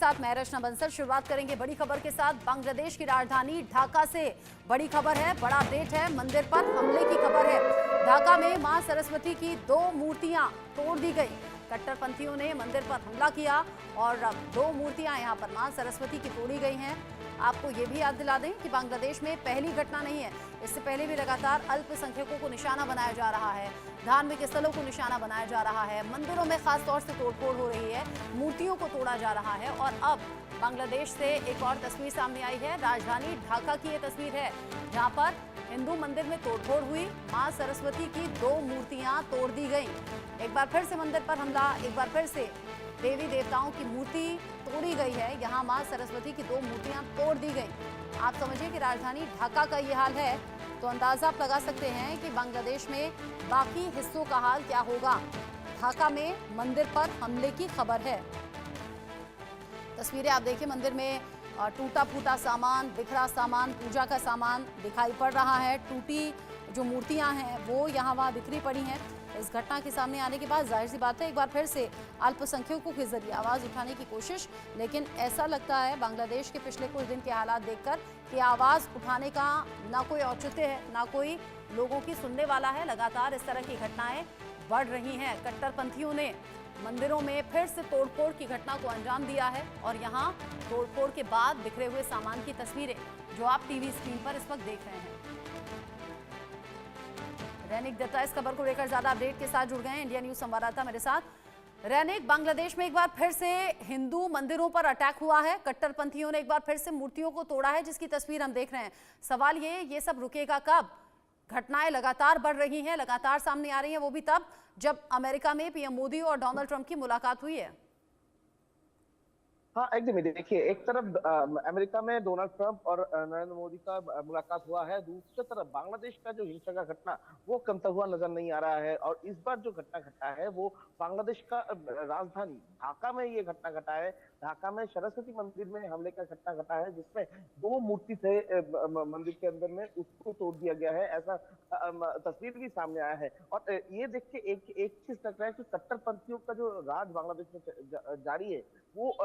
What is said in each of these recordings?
साथ मैं रचना बंसल शुरुआत करेंगे बड़ी खबर के साथ। बांग्लादेश की राजधानी ढाका से बड़ी खबर है, बड़ा अपडेट है। मंदिर पर हमले की खबर है। ढाका में मां सरस्वती की 2 मूर्तियां तोड़ दी गई। कट्टरपंथियों ने मंदिर पर हमला किया और अब 2 मूर्तियां यहां पर मां सरस्वती की तोड़ी गई हैं। आपको ये भी याद दिला दें कि बांग्लादेश में पहली घटना नहीं है, इससे पहले भी लगातार अल्पसंख्यकों को निशाना बनाया जा रहा है, धार्मिक स्थलों को निशाना बनाया जा रहा है, मंदिरों में खास तौर से तोड़फोड़ हो रही है, मूर्तियों को तोड़ा जा रहा है। और अब बांग्लादेश से एक और तस्वीर सामने आई है। राजधानी ढाका की ये तस्वीर है, जहां पर हिंदू मंदिर में तोड़फोड़ हुई, मां सरस्वती की 2 मूर्तियां तोड़ दी गई। एक बार फिर से मंदिर पर हमला, एक बार फिर से देवी देवताओं की मूर्ति तोड़ी गई है। यहाँ मां सरस्वती की 2 मूर्तियां तोड़ दी गई। आप समझिए कि राजधानी ढाका का ये हाल है, तो अंदाजा आप लगा सकते हैं कि बांग्लादेश में बाकी हिस्सों का हाल क्या होगा। ढाका में मंदिर पर हमले की खबर है। तस्वीरें आप देखिए, मंदिर में टूटा फूटा सामान, बिखरा सामान, पूजा का सामान दिखाई पड़ रहा है। टूटी जो मूर्तियां हैं वो यहाँ वहाँ बिखरी पड़ी हैं। इस घटना के सामने आने के बाद जाहिर सी बात है एक बार फिर से अल्पसंख्यकों के जरिए आवाज़ उठाने की कोशिश, लेकिन ऐसा लगता है बांग्लादेश के पिछले कुछ दिन के हालात देखकर कि आवाज़ उठाने का ना कोई औचित्य है, ना कोई लोगों की सुनने वाला है। लगातार इस तरह की घटनाएं बढ़ रही हैं। कट्टरपंथियों ने मंदिरों में फिर से तोड़फोड़ की घटना को अंजाम दिया है और यहाँ तोड़फोड़ के बाद बिखरे हुए सामान की तस्वीरें जो आप टीवी स्क्रीन पर इस वक्त देख रहे हैं। रैनिक दत्ता इस खबर को लेकर ज्यादा अपडेट के साथ जुड़ गए हैं, इंडिया न्यूज संवाददाता मेरे साथ। रैनिक, बांग्लादेश में एक बार फिर से हिंदू मंदिरों पर अटैक हुआ है, कट्टरपंथियों ने एक बार फिर से मूर्तियों को तोड़ा है, जिसकी तस्वीर हम देख रहे हैं। सवाल ये सब रुकेगा कब? घटनाएं लगातार बढ़ रही हैं, लगातार सामने आ रही हैं, वो भी तब जब अमेरिका में पीएम मोदी और डोनाल्ड ट्रंप की मुलाकात हुई है। हाँ, एकदम ही देखिए, एक तरफ अमेरिका में डोनाल्ड ट्रंप और नरेंद्र मोदी का मुलाकात हुआ है, दूसरी तरफ बांग्लादेश का जो हिंसा का घटना वो कमता हुआ नजर नहीं आ रहा है। और इस बार जो घटना घटा है वो बांग्लादेश का राजधानी ढाका में ये घटना घटा है। ढाका में सरस्वती मंदिर में हमले का घटना घटा है, जिसमें 2 मूर्ति थे मंदिर के अंदर में, उसको तोड़ दिया गया है, ऐसा तस्वीर भी सामने आया है। और ये देख के एक चीज लग रहा है कि कट्टरपंथियों का जो राज बांग्लादेश में जारी है वो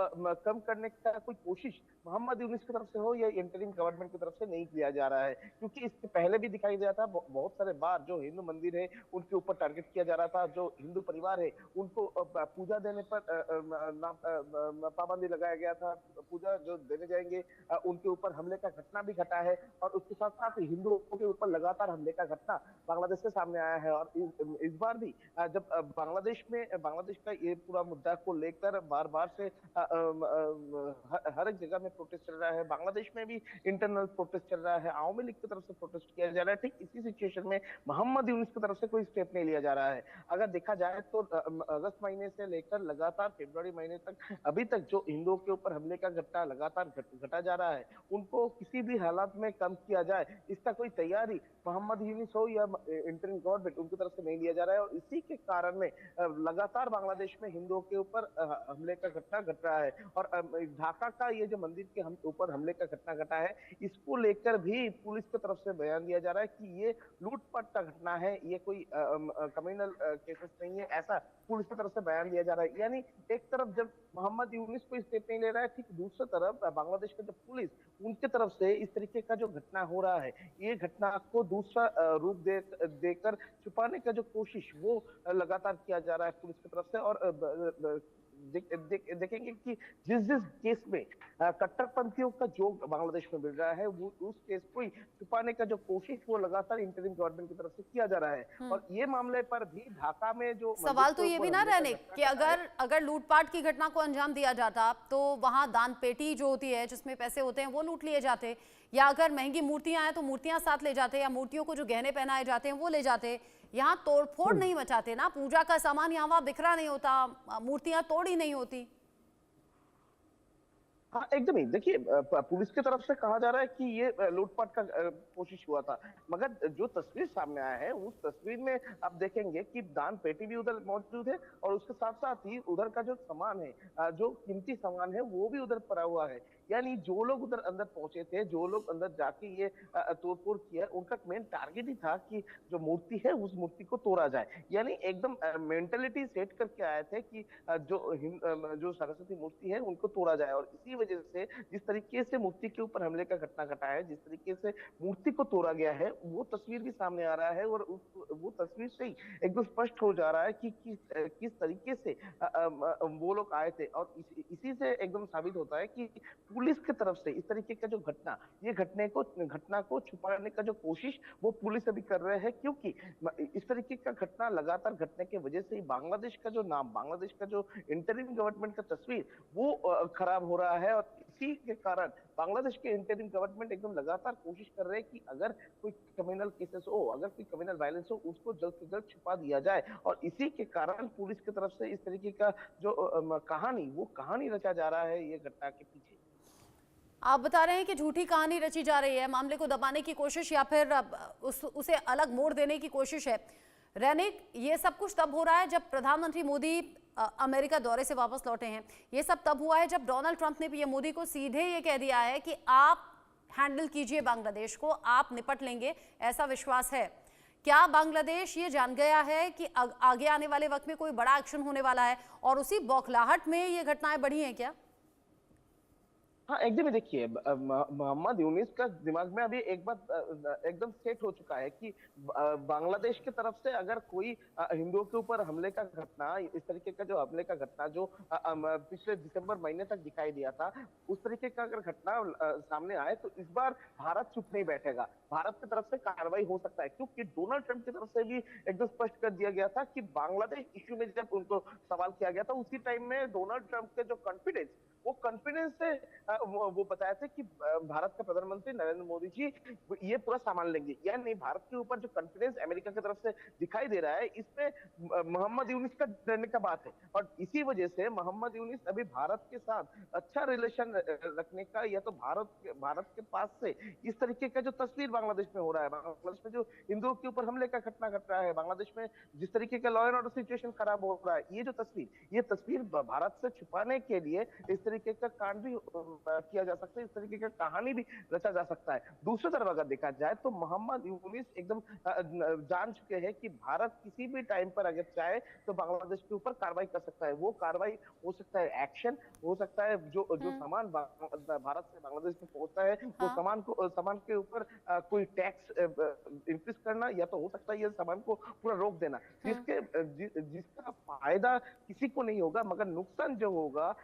कम करने का कोई कोशिश मोहम्मद यूनुस की तरफ से हो या इंटरिम गवर्नमेंट की तरफ से नहीं किया जा रहा है। क्योंकि इससे पहले भी दिखाई दिया था, बहुत सारे बार जो हिंदू मंदिर है उनके ऊपर टारगेट किया जा रहा था, जो हिंदू परिवार है उनको पूजा देने पर पाबंदी लगाया गया था, पूजा जो देने जाएंगे उनके ऊपर हमले का घटना भी घटा है। और उसके साथ साथ हिंदुओं के ऊपर लगातार हमले का घटना बांग्लादेश से सामने आया है। और इस बार भी जब बांग्लादेश का ये पूरा मुद्दा को लेकर बार बार से हर एक जगह में प्रोटेस्ट चल रहा है, बांग्लादेश में भी इंटरनल प्रोटेस्ट चल रहा है, आवामी लीग की तरफ से प्रोटेस्ट किया जा रहा है। ठीक इसी सिचुएशन में मोहम्मद यूनुस की तरफ से कोई स्टेप नहीं लिया जा रहा है। अगर देखा जाए तो अगस्त महीने से लेकर लगातार फरवरी महीने तक अभी तक जो हिंदुओं के ऊपर हमले का घटना लगातार घटा जा रहा है, उनको किसी भी हालात में कम किया जाए इसका कोई तैयारी मोहम्मद यूनुस हो या इंटरिम गवर्नमेंट उनकी तरफ से नहीं लिया जा रहा है। और इसी के कारण में लगातार बांग्लादेश में हिंदुओं के ऊपर हमले का घटना घट रहा है। और ढाका का ये जो मंदिर के ऊपर हमले का घटना घटा है, इसको लेकर भी पुलिस की तरफ से बयान दिया जा रहा है कि ये लूटपाट का घटना है, ये कोई कम्युनल केसेस नहीं है, ऐसा पुलिस की तरफ से बयान दिया जा रहा है। यानी एक तरफ जब मोहम्मद यूनुस कोई स्टेप नहीं ले रहा है, ठीक दूसरी तरफ बांग्लादेश का जो पुलिस उनकी तरफ से इस तरीके का जो घटना हो रहा है, ये घटना को दूसरा रूप देकर छुपाने का जो कोशिश वो लगातार किया जा रहा है पुलिस की तरफ से। और देखेंगे कि जिस केस में कट्टरपंथियों का जो बांग्लादेश में मिल रहा है, वो उस केस को छुपाने का जो कोशिश वो लगातार इंटरिम गवर्नमेंट की तरफ से किया जा रहा है। और ये मामले पर भी ढाका में जो सवाल तो ये भी ना रहने कि अगर लूटपाट की घटना को अंजाम दिया जाता तो वहां दान पेटी जो होती है जिसमें पैसे होते हैं वो लूट लिए जाते, या अगर महंगी मूर्तियां हैं तो मूर्तियां साथ ले जाते, या मूर्तियों को जो गहने पहनाए जाते हैं वो ले जाते। यहाँ तोड़फोड़ नहीं मचाते ना, पूजा का सामान यहाँ वहां बिखरा नहीं होता, मूर्तियां तोड़ी नहीं होती। हाँ, एकदम ही। देखिए पुलिस की तरफ से कहा जा रहा है कि ये लूटपाट का कोशिश हुआ था। मगर जो तस्वीर सामने आया है, उस तस्वीर में आप देखेंगे कि दान पेटी भी उधर मौजूद है और उसके साथ-साथ ही उधर का जो सामान है, जो कीमती सामान है, वो भी उधर पड़ा हुआ है। यानी जो लोग उधर अंदर पहुंचे थे, जो लोग अंदर जाके ये तोड़-फोड़ किया, उनका मेन टारगेट ही था कि जो मूर्ति है, उस मूर्ति को तोड़ा जाए। यानी एकदम मेंटालिटी सेट करके आए थे कि जो सरस्वती मूर्ति है उनको तोड़ा जाए और इसी वजह से जिस तरीके से मूर्ति के ऊपर हमले का घटना घटा है, जिस तरीके से मूर्ति को तोड़ा गया है, वो तस्वीर भी सामने आ रहा है और वो तस्वीर से ही एकदम स्पष्ट हो जा रहा है कि किस तरीके से वो लोग आए थे और इसी से एकदम साबित होता है कि पुलिस की तरफ से इस तरीके का जो ये घटना को छुपाने का जो कोशिश वो पुलिस अभी कर रहे हैं, क्योंकि इस तरीके का घटना लगातार घटने की वजह से ही बांग्लादेश का जो नाम, बांग्लादेश का जो इंटरिम गवर्नमेंट का तस्वीर वो खराब हो रहा है और इसी के कारण बांग्लादेश के इंटरिम गवर्नमेंट एकदम लगातार कोशिश कर रहे हैं कि अगर कोई क्रिमिनल केसेस हो, अगर कोई क्रिमिनल वायलेंस हो, उसको जल्द से जल्द छुपा दिया जाए और इसी के कारण पुलिस की तरफ से इस तरीके का जो वो कहानी रचा जा रहा है ये घटना के पीछे। आप बता रहे हैं कि झूठी कहानी रची जा रही है, मामले को दबाने की कोशिश या फिर उसे अलग मोड़ देने की कोशिश है। रैनिक, ये सब कुछ तब हो रहा है जब प्रधानमंत्री मोदी अमेरिका दौरे से वापस लौटे हैं। ये सब तब हुआ है जब डोनाल्ड ट्रंप ने पीएम मोदी को सीधे ये कह दिया है कि आप हैंडल कीजिए बांग्लादेश को, आप निपट लेंगे, ऐसा विश्वास है। क्या बांग्लादेश ये जान गया है कि आगे आने वाले वक्त में कोई बड़ा एक्शन होने वाला है और उसी बौखलाहट में ये घटनाएं बढ़ी हैं क्या? हाँ, एकदम ही। देखिए मोहम्मद यूनिस का दिमाग में अभी एक बात एकदम सेट हो चुका है कि बांग्लादेश की तरफ से अगर कोई हिंदुओं के ऊपर हमले का घटना, इस तरीके का जो हमले का घटना जो पिछले दिसंबर महीने तक दिखाई दिया था, उस तरीके का अगर घटना सामने आए तो इस बार भारत चुप नहीं बैठेगा। भारत की तरफ से कार्रवाई हो सकता है, क्योंकि डोनाल्ड ट्रंप की तरफ से भी एकदम स्पष्ट कर दिया गया था कि बांग्लादेश इश्यू में जब उनको सवाल किया गया था, उसी टाइम में डोनाल्ड ट्रंप के जो कॉन्फिडेंस से वो बताया था कि भारत के प्रधानमंत्री नरेंद्र मोदी जी ये पूरा सामान लेंगे। यानी भारत के ऊपर जो कॉन्फिडेंस अमेरिका की तरफ से दिखाई दे रहा है, इसमें मोहम्मद यूनिस का डरने का बात है और इसी वजह से मोहम्मद यूनिस अभी भारत के साथ अच्छा रिलेशन रखने का, या तो भारत के पास से इस तरीके का जो तस्वीर बांग्लादेश में हो रहा है, बांग्लादेश में जो हिंदुओं के ऊपर हमले का घटना घट रहा है, बांग्लादेश में जिस तरीके का लॉ एंड ऑर्डर सिचुएशन खराब हो रहा है, ये तस्वीर भारत से छुपाने के लिए इस तरीके का कांड भी किया जा सकता है, इस तरीके का कहानी भी रचा जा सकता है। दूसरी तरफ अगर देखा जाए तो मोहम्मद यूनिस एकदम जान चुके हैं कि भारत किसी भी टाइम पर अगर चाहे तो बांग्लादेश के ऊपर कार्रवाई कर सकता है। वो कार्रवाई हो सकता है एक्शन, हो सकता है जो सामान भारत से बांग्लादेश में पहुंचता है, वो सामान के ऊपर कोई टैक्स इंक्रीज करना, या तो हो सकता है ये सामान को पूरा रोक देना, जिसका फायदा किसी को नहीं होगा, मगर नुकसान जो होगा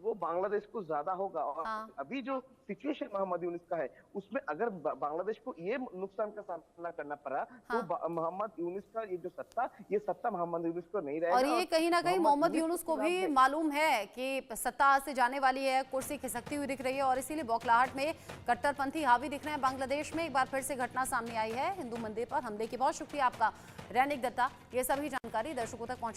वो बांग्लादेश को ज्यादा होगा। और अभी जो सिचुएशन मोहम्मद यूनिस का है, उसमें अगर बांग्लादेश को ये नुकसान का सामना करना पड़ा तो मोहम्मद यूनिस का ये सत्ता मोहम्मद यूनिस को नहीं रहेगा। और ये कहीं ना कहीं मोहम्मद यूनुस को भी मालूम है कि सत्ता से जाने वाली है, कुर्सी खिसकती हुई दिख रही है और इसीलिए बौखलाहट में कट्टरपंथी हावी दिख रहे हैं बांग्लादेश में। एक बार फिर से घटना सामने आई है हिंदू मंदिर पर हमले की। बहुत शुक्रिया आपका रैनिक दत्ता, ये सभी जानकारी दर्शकों तक पहुंचाने